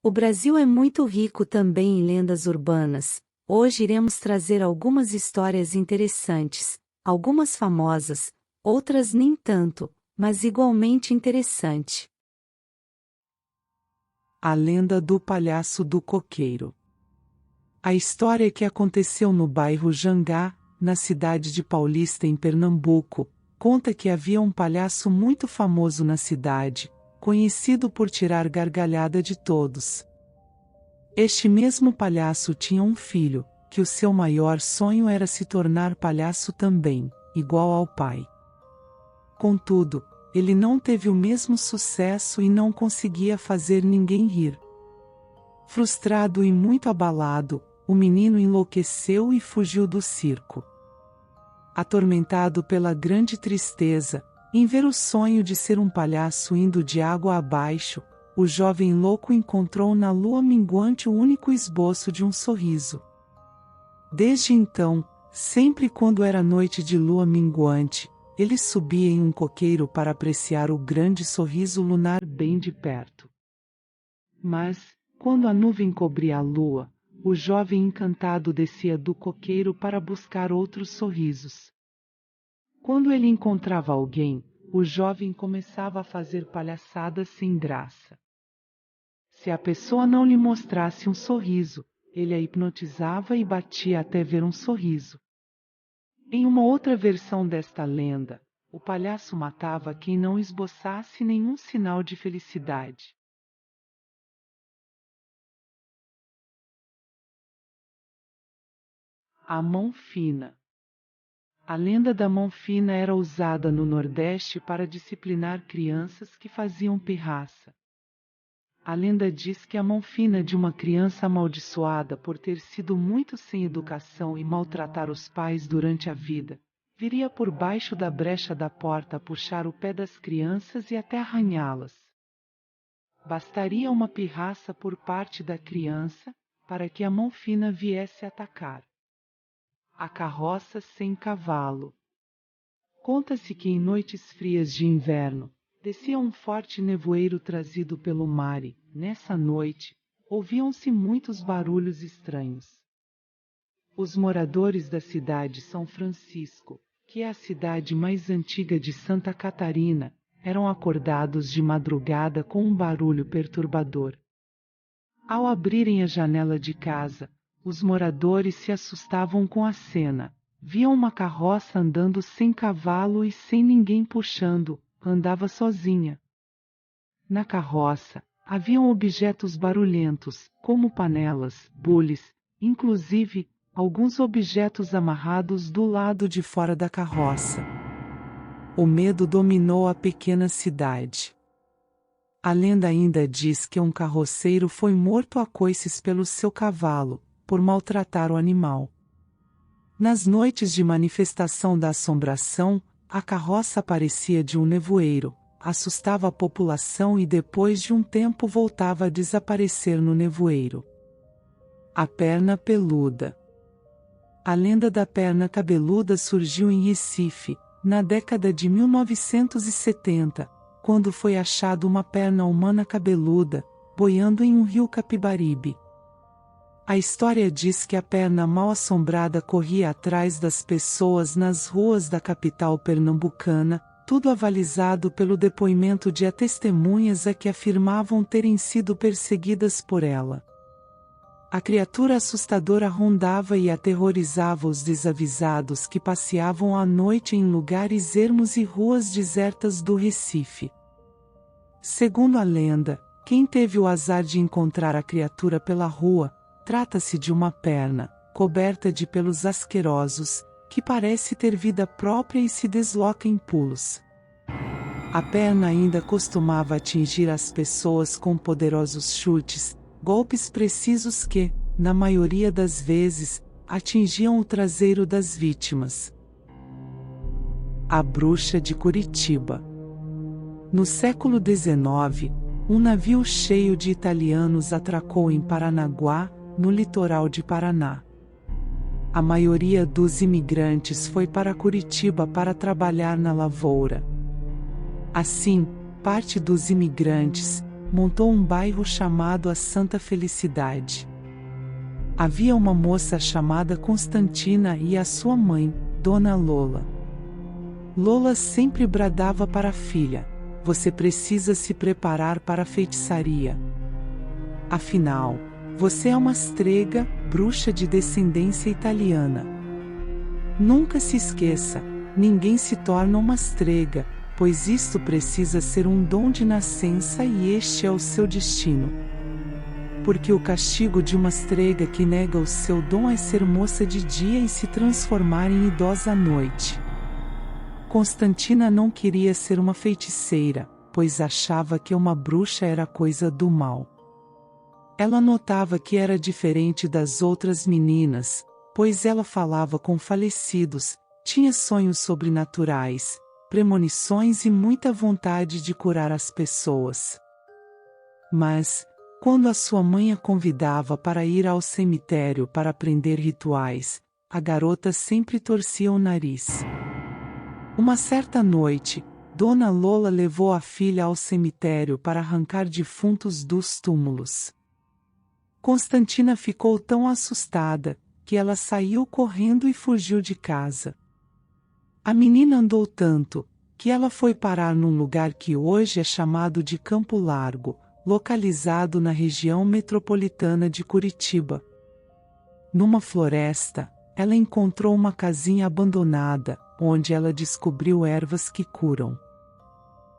O Brasil é muito rico também em lendas urbanas. Hoje iremos trazer algumas histórias interessantes, algumas famosas, outras nem tanto, mas igualmente interessante. A lenda do palhaço do coqueiro. A história que aconteceu no bairro Jangá, na cidade de Paulista, em Pernambuco, conta que havia um palhaço muito famoso na cidade, conhecido por tirar gargalhada de todos. Este mesmo palhaço tinha um filho, que o seu maior sonho era se tornar palhaço também, igual ao pai. Contudo, ele não teve o mesmo sucesso e não conseguia fazer ninguém rir. Frustrado e muito abalado, o menino enlouqueceu e fugiu do circo. Atormentado pela grande tristeza, em ver o sonho de ser um palhaço indo de água abaixo, o jovem louco encontrou na lua minguante o único esboço de um sorriso. Desde então, sempre quando era noite de lua minguante, ele subia em um coqueiro para apreciar o grande sorriso lunar bem de perto. Mas, quando a nuvem cobria a lua, o jovem encantado descia do coqueiro para buscar outros sorrisos. Quando ele encontrava alguém, o jovem começava a fazer palhaçadas sem graça. Se a pessoa não lhe mostrasse um sorriso, ele a hipnotizava e batia até ver um sorriso. Em uma outra versão desta lenda, o palhaço matava quem não esboçasse nenhum sinal de felicidade. A mão fina. A lenda da mão fina era usada no Nordeste para disciplinar crianças que faziam pirraça. A lenda diz que a mão fina de uma criança amaldiçoada por ter sido muito sem educação e maltratar os pais durante a vida, viria por baixo da brecha da porta a puxar o pé das crianças e até arranhá-las. Bastaria uma pirraça por parte da criança para que a mão fina viesse atacar. A carroça sem cavalo. Conta-se que em noites frias de inverno, descia um forte nevoeiro trazido pelo mar e, nessa noite, ouviam-se muitos barulhos estranhos. Os moradores da cidade São Francisco, que é a cidade mais antiga de Santa Catarina, eram acordados de madrugada com um barulho perturbador. Ao abrirem a janela de casa, os moradores se assustavam com a cena. Viam uma carroça andando sem cavalo e sem ninguém puxando, andava sozinha. Na carroça, haviam objetos barulhentos, como panelas, bules, inclusive, alguns objetos amarrados do lado de fora da carroça. O medo dominou a pequena cidade. A lenda ainda diz que um carroceiro foi morto a coices pelo seu cavalo, por maltratar o animal. Nas noites de manifestação da assombração, a carroça aparecia de um nevoeiro, assustava a população e depois de um tempo voltava a desaparecer no nevoeiro. A perna peluda. A lenda da perna cabeluda surgiu em Recife, na década de 1970, quando foi achada uma perna humana cabeluda, boiando em um rio Capibaribe. A história diz que a perna mal-assombrada corria atrás das pessoas nas ruas da capital pernambucana, tudo avalizado pelo depoimento de testemunhas que afirmavam terem sido perseguidas por ela. A criatura assustadora rondava e aterrorizava os desavisados que passeavam à noite em lugares ermos e ruas desertas do Recife. Segundo a lenda, quem teve o azar de encontrar a criatura pela rua, trata-se de uma perna, coberta de pelos asquerosos, que parece ter vida própria e se desloca em pulos. A perna ainda costumava atingir as pessoas com poderosos chutes, golpes precisos que, na maioria das vezes, atingiam o traseiro das vítimas. A bruxa de Curitiba. No século XIX, um navio cheio de italianos atracou em Paranaguá, no litoral de Paraná. A maioria dos imigrantes foi para Curitiba para trabalhar na lavoura. Assim, parte dos imigrantes, montou um bairro chamado a Santa Felicidade. Havia uma moça chamada Constantina e a sua mãe, Dona Lola. Lola sempre bradava para a filha: você precisa se preparar para a feitiçaria. Afinal, você é uma strega, bruxa de descendência italiana. Nunca se esqueça, ninguém se torna uma strega, pois isto precisa ser um dom de nascença e este é o seu destino. Porque o castigo de uma strega que nega o seu dom é ser moça de dia e se transformar em idosa à noite. Constantina não queria ser uma feiticeira, pois achava que uma bruxa era coisa do mal. Ela notava que era diferente das outras meninas, pois ela falava com falecidos, tinha sonhos sobrenaturais, premonições e muita vontade de curar as pessoas. Mas, quando a sua mãe a convidava para ir ao cemitério para aprender rituais, a garota sempre torcia o nariz. Uma certa noite, Dona Lola levou a filha ao cemitério para arrancar defuntos dos túmulos. Constantina ficou tão assustada, que ela saiu correndo e fugiu de casa. A menina andou tanto, que ela foi parar num lugar que hoje é chamado de Campo Largo, localizado na região metropolitana de Curitiba. Numa floresta, ela encontrou uma casinha abandonada, onde ela descobriu ervas que curam.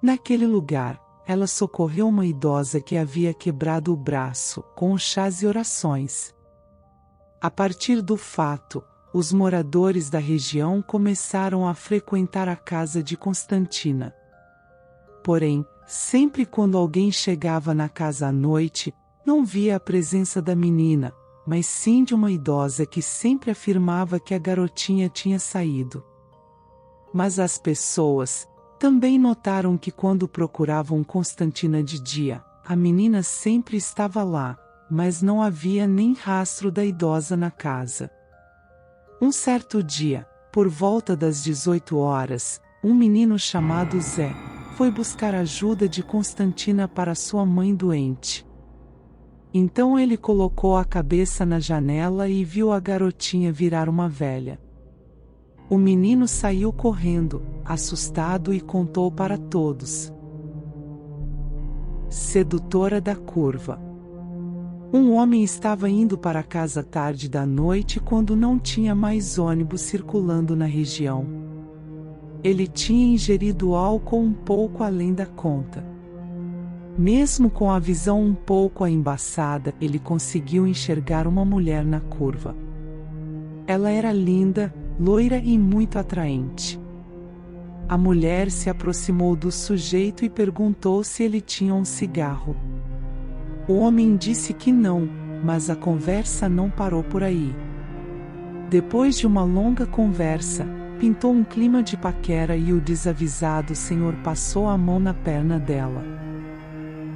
Naquele lugar, ela socorreu uma idosa que havia quebrado o braço, com chás e orações. A partir do fato, os moradores da região começaram a frequentar a casa de Constantina. Porém, sempre quando alguém chegava na casa à noite, não via a presença da menina, mas sim de uma idosa que sempre afirmava que a garotinha tinha saído. Mas as pessoas também notaram que quando procuravam Constantina de dia, a menina sempre estava lá, mas não havia nem rastro da idosa na casa. Um certo dia, por volta das 18 horas, um menino chamado Zé foi buscar ajuda de Constantina para sua mãe doente. Então ele colocou a cabeça na janela e viu a garotinha virar uma velha. O menino saiu correndo, assustado, e contou para todos. Sedutora da curva. Um homem estava indo para casa tarde da noite quando não tinha mais ônibus circulando na região. Ele tinha ingerido álcool um pouco além da conta. Mesmo com a visão um pouco embaçada, ele conseguiu enxergar uma mulher na curva. Ela era linda, loira e muito atraente. A mulher se aproximou do sujeito e perguntou se ele tinha um cigarro. O homem disse que não, mas a conversa não parou por aí. Depois de uma longa conversa, pintou um clima de paquera e o desavisado senhor passou a mão na perna dela.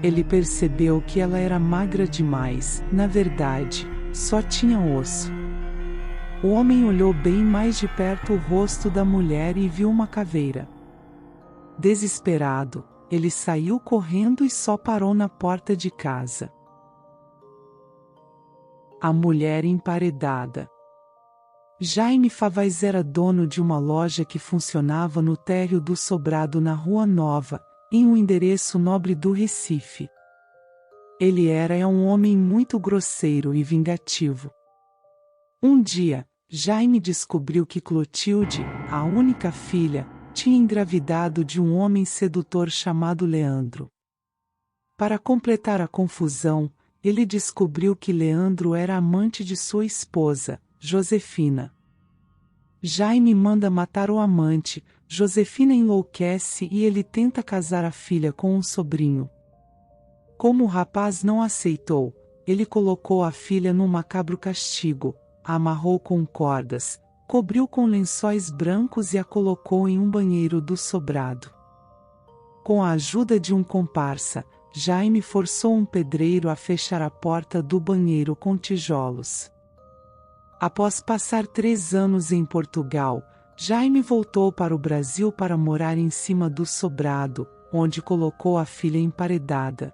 Ele percebeu que ela era magra demais, na verdade, só tinha osso. O homem olhou bem mais de perto o rosto da mulher e viu uma caveira. Desesperado, ele saiu correndo e só parou na porta de casa. A mulher emparedada. Jaime Favaz era dono de uma loja que funcionava no térreo do sobrado na Rua Nova, em um endereço nobre do Recife. Ele era um homem muito grosseiro e vingativo. Um dia, Jaime descobriu que Clotilde, a única filha, tinha engravidado de um homem sedutor chamado Leandro. Para completar a confusão, ele descobriu que Leandro era amante de sua esposa, Josefina. Jaime manda matar o amante, Josefina enlouquece e ele tenta casar a filha com um sobrinho. Como o rapaz não aceitou, ele colocou a filha num macabro castigo, a amarrou com cordas, cobriu com lençóis brancos e a colocou em um banheiro do sobrado. Com a ajuda de um comparsa, Jaime forçou um pedreiro a fechar a porta do banheiro com tijolos. Após passar 3 anos em Portugal, Jaime voltou para o Brasil para morar em cima do sobrado, onde colocou a filha emparedada.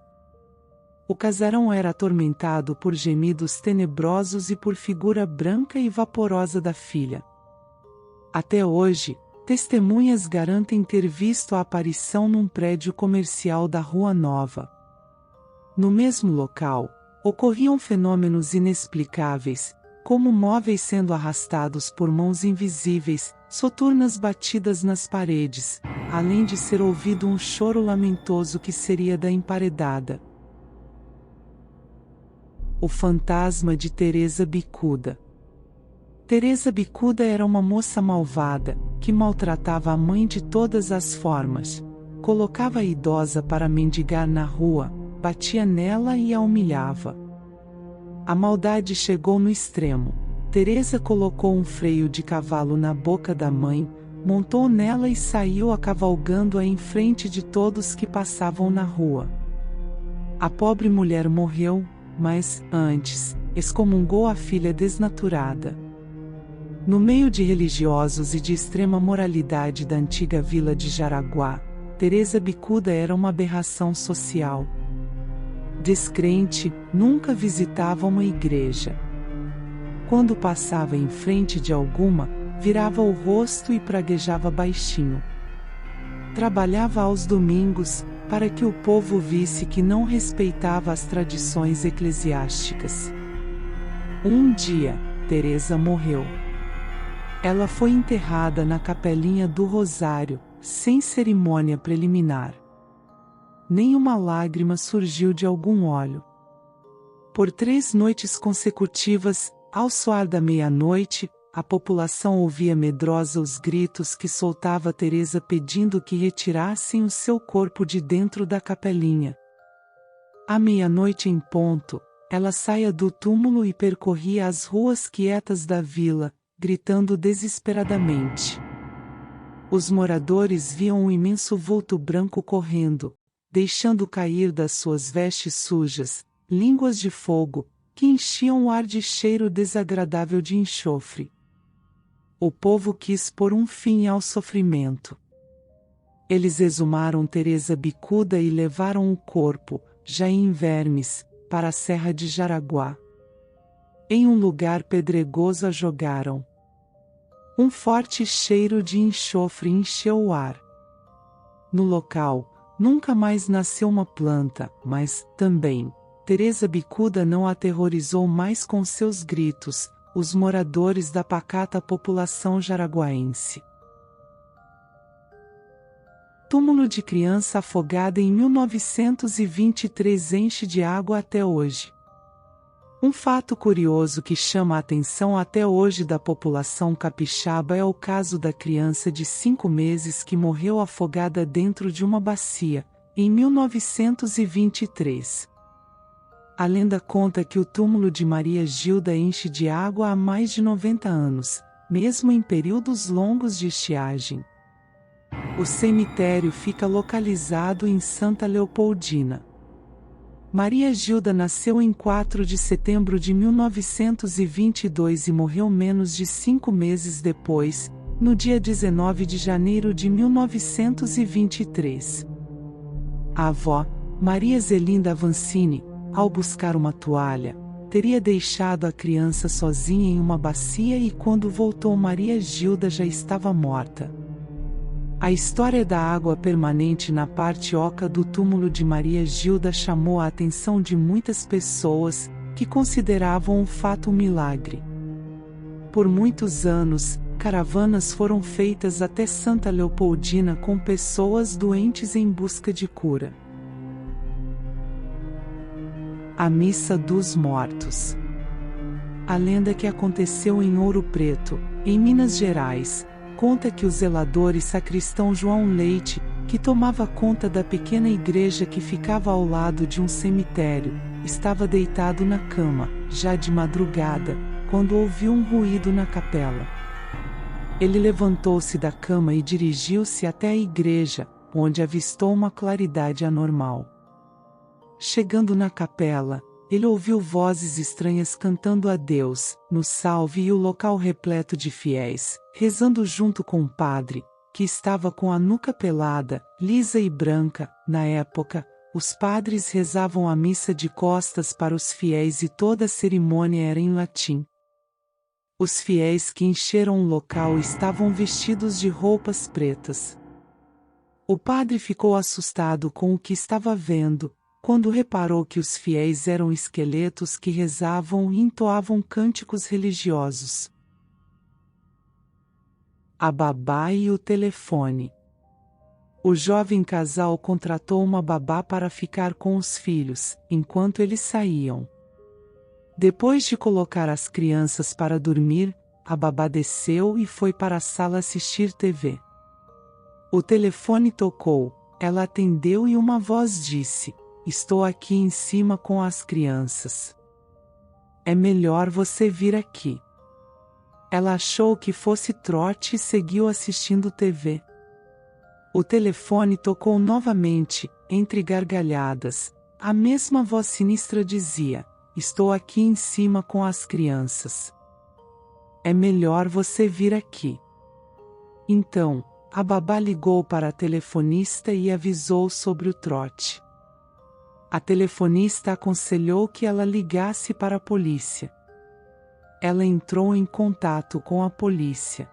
O casarão era atormentado por gemidos tenebrosos e por figura branca e vaporosa da filha. Até hoje, testemunhas garantem ter visto a aparição num prédio comercial da Rua Nova. No mesmo local, ocorriam fenômenos inexplicáveis, como móveis sendo arrastados por mãos invisíveis, soturnas batidas nas paredes, além de ser ouvido um choro lamentoso que seria da emparedada. O fantasma de Teresa Bicuda. Teresa Bicuda era uma moça malvada, que maltratava a mãe de todas as formas. Colocava a idosa para mendigar na rua, batia nela e a humilhava. A maldade chegou no extremo. Teresa colocou um freio de cavalo na boca da mãe, montou nela e saiu cavalgando-a em frente de todos que passavam na rua. A pobre mulher morreu, mas, antes, excomungou a filha desnaturada. No meio de religiosos e de extrema moralidade da antiga vila de Jaraguá, Teresa Bicuda era uma aberração social. Descrente, nunca visitava uma igreja. Quando passava em frente de alguma, virava o rosto e praguejava baixinho. Trabalhava aos domingos, para que o povo visse que não respeitava as tradições eclesiásticas. Um dia, Teresa morreu. Ela foi enterrada na capelinha do Rosário, sem cerimônia preliminar. Nenhuma lágrima surgiu de algum olho. Por 3 noites consecutivas, ao soar da meia-noite, a população ouvia medrosa os gritos que soltava Teresa pedindo que retirassem o seu corpo de dentro da capelinha. À meia-noite em ponto, ela saía do túmulo e percorria as ruas quietas da vila, gritando desesperadamente. Os moradores viam um imenso vulto branco correndo, deixando cair das suas vestes sujas, línguas de fogo, que enchiam o ar de cheiro desagradável de enxofre. O povo quis pôr um fim ao sofrimento. Eles exumaram Teresa Bicuda e levaram o corpo, já em vermes, para a Serra de Jaraguá. Em um lugar pedregoso a jogaram. Um forte cheiro de enxofre encheu o ar. No local, nunca mais nasceu uma planta, mas, também, Teresa Bicuda não aterrorizou mais com seus gritos os moradores da pacata população jaraguaense. Túmulo de criança afogada em 1923 enche de água até hoje. Um fato curioso que chama a atenção até hoje da população capixaba é o caso da criança de 5 meses que morreu afogada dentro de uma bacia, em 1923. A lenda conta que o túmulo de Maria Gilda enche de água há mais de 90 anos, mesmo em períodos longos de estiagem. O cemitério fica localizado em Santa Leopoldina. Maria Gilda nasceu em 4 de setembro de 1922 e morreu menos de 5 meses depois, no dia 19 de janeiro de 1923. A avó, Maria Zelinda Avancini, ao buscar uma toalha, teria deixado a criança sozinha em uma bacia e quando voltou Maria Gilda já estava morta. A história da água permanente na parte oca do túmulo de Maria Gilda chamou a atenção de muitas pessoas, que consideravam o fato um milagre. Por muitos anos, caravanas foram feitas até Santa Leopoldina com pessoas doentes em busca de cura. A Missa dos Mortos. A lenda que aconteceu em Ouro Preto, em Minas Gerais, conta que o zelador e sacristão João Leite, que tomava conta da pequena igreja que ficava ao lado de um cemitério, estava deitado na cama, já de madrugada, quando ouviu um ruído na capela. Ele levantou-se da cama e dirigiu-se até a igreja, onde avistou uma claridade anormal. Chegando na capela, ele ouviu vozes estranhas cantando a Deus, no salve e o local repleto de fiéis, rezando junto com o padre, que estava com a nuca pelada, lisa e branca, na época, os padres rezavam a missa de costas para os fiéis e toda a cerimônia era em latim. Os fiéis que encheram o local estavam vestidos de roupas pretas. O padre ficou assustado com o que estava vendo, quando reparou que os fiéis eram esqueletos que rezavam e entoavam cânticos religiosos. A babá e o telefone. O jovem casal contratou uma babá para ficar com os filhos, enquanto eles saíam. Depois de colocar as crianças para dormir, a babá desceu e foi para a sala assistir TV. O telefone tocou, ela atendeu e uma voz disse: "Estou aqui em cima com as crianças. É melhor você vir aqui." Ela achou que fosse trote e seguiu assistindo TV. O telefone tocou novamente, entre gargalhadas. A mesma voz sinistra dizia: "Estou aqui em cima com as crianças. É melhor você vir aqui." Então, a babá ligou para a telefonista e avisou sobre o trote. A telefonista aconselhou que ela ligasse para a polícia. Ela entrou em contato com a polícia.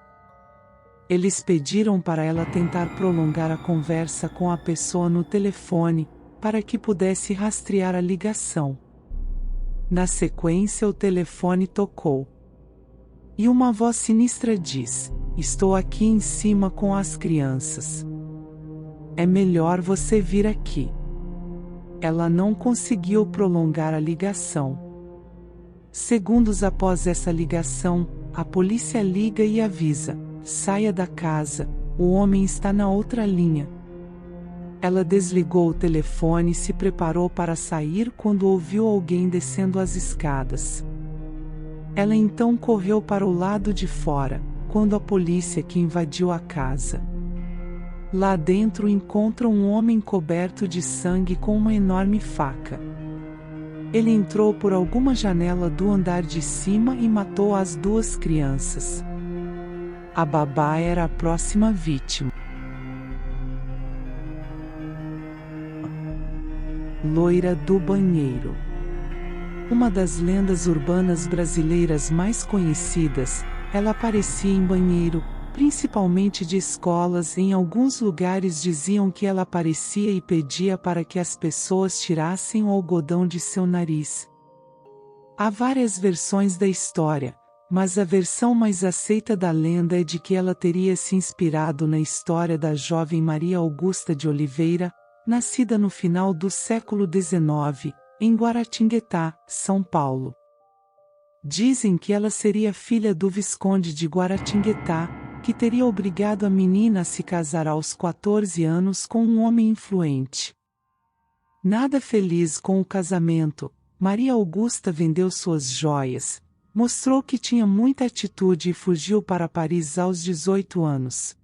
Eles pediram para ela tentar prolongar a conversa com a pessoa no telefone, para que pudesse rastrear a ligação. Na sequência, o telefone tocou. E uma voz sinistra diz: "Estou aqui em cima com as crianças. É melhor você vir aqui." Ela não conseguiu prolongar a ligação. Segundos após essa ligação, a polícia liga e avisa: "Saia da casa, o homem está na outra linha." Ela desligou o telefone e se preparou para sair quando ouviu alguém descendo as escadas. Ela então correu para o lado de fora, quando a polícia que invadiu a casa. Lá dentro encontra um homem coberto de sangue com uma enorme faca. Ele entrou por alguma janela do andar de cima e matou as duas crianças. A babá era a próxima vítima. Loira do banheiro. Uma das lendas urbanas brasileiras mais conhecidas, ela aparecia em banheiro, principalmente de escolas. Em alguns lugares diziam que ela aparecia e pedia para que as pessoas tirassem o algodão de seu nariz. Há várias versões da história, mas a versão mais aceita da lenda é de que ela teria se inspirado na história da jovem Maria Augusta de Oliveira, nascida no final do século XIX, em Guaratinguetá, São Paulo. Dizem que ela seria filha do Visconde de Guaratinguetá, que teria obrigado a menina a se casar aos 14 anos com um homem influente. Nada feliz com o casamento, Maria Augusta vendeu suas joias, mostrou que tinha muita atitude e fugiu para Paris aos 18 anos.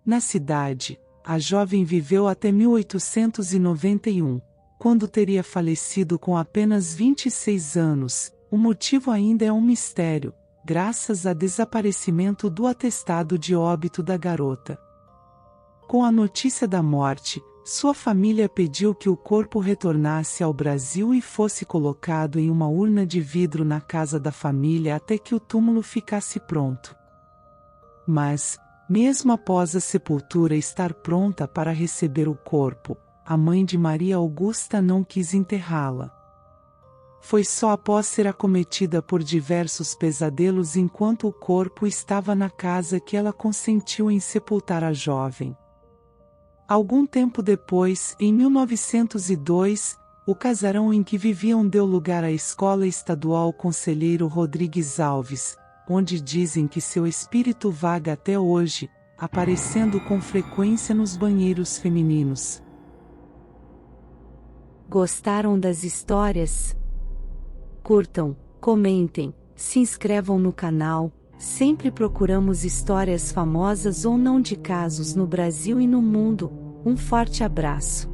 Na cidade, a jovem viveu até 1891, quando teria falecido com apenas 26 anos. O motivo ainda é um mistério, graças ao desaparecimento do atestado de óbito da garota. Com a notícia da morte, sua família pediu que o corpo retornasse ao Brasil e fosse colocado em uma urna de vidro na casa da família até que o túmulo ficasse pronto. Mas, mesmo após a sepultura estar pronta para receber o corpo, a mãe de Maria Augusta não quis enterrá-la. Foi só após ser acometida por diversos pesadelos enquanto o corpo estava na casa que ela consentiu em sepultar a jovem. Algum tempo depois, em 1902, o casarão em que viviam deu lugar à Escola Estadual Conselheiro Rodrigues Alves, onde dizem que seu espírito vaga até hoje, aparecendo com frequência nos banheiros femininos. Gostaram das histórias? Curtam, comentem, se inscrevam no canal. Sempre procuramos histórias famosas ou não de casos no Brasil e no mundo. Um forte abraço.